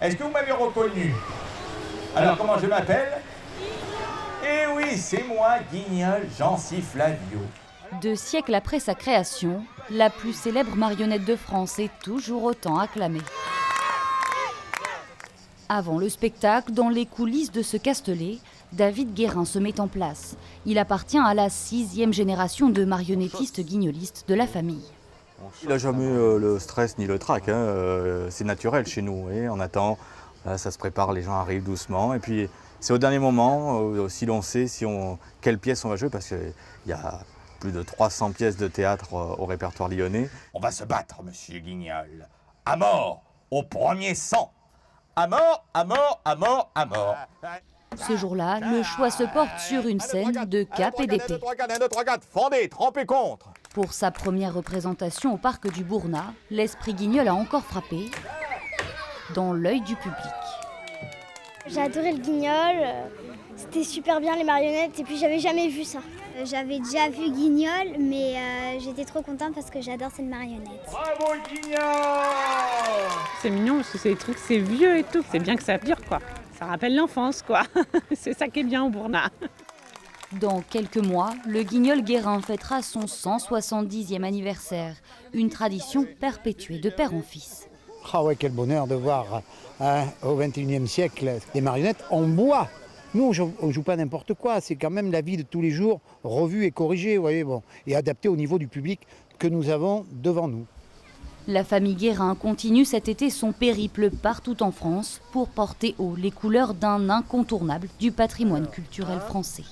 Est-ce que vous m'avez reconnu? Alors, comment je m'appelle? Eh oui, c'est moi, Guignol Jancy Flavio. 2 siècles après sa création, la plus célèbre marionnette de France est toujours autant acclamée. Avant le spectacle, dans les coulisses de ce Castelet, David Guérin se met en place. Il appartient à la 6e génération de marionnettistes guignolistes de la famille. Il n'a jamais le stress ni le trac, hein. C'est naturel chez nous. Et on attend, là, ça se prépare, les gens arrivent doucement. Et puis c'est au dernier moment, si l'on sait quelle pièce on va jouer, parce qu'il y a plus de 300 pièces de théâtre au répertoire lyonnais. On va se battre, monsieur Guignol. À mort, au premier sang. À mort, à mort, à mort, à mort. Ce jour-là, le choix se porte sur une scène de cap et d'épée. 1, 2, 3, 4, 1, 2, 3, 4, fendez, trempez contre. Pour sa première représentation au parc du Bournat, l'esprit Guignol a encore frappé dans l'œil du public. J'ai adoré le Guignol, c'était super bien les marionnettes et puis j'avais jamais vu ça. J'avais déjà vu Guignol, mais j'étais trop contente parce que j'adore cette marionnette. Bravo Guignol! C'est mignon parce que c'est des trucs, c'est vieux et tout. C'est bien que ça dure, quoi. Ça rappelle l'enfance, quoi. C'est ça qui est bien au Bournat. Dans quelques mois, le Guignol Guérin fêtera son 170e anniversaire, une tradition perpétuée de père en fils. Ah ouais, quel bonheur de voir au XXIe siècle des marionnettes en bois. Nous, on ne joue pas n'importe quoi, c'est quand même la vie de tous les jours, revue et corrigée, vous voyez, bon, et adaptée au niveau du public que nous avons devant nous. La famille Guérin continue cet été son périple partout en France pour porter haut les couleurs d'un incontournable du patrimoine culturel français.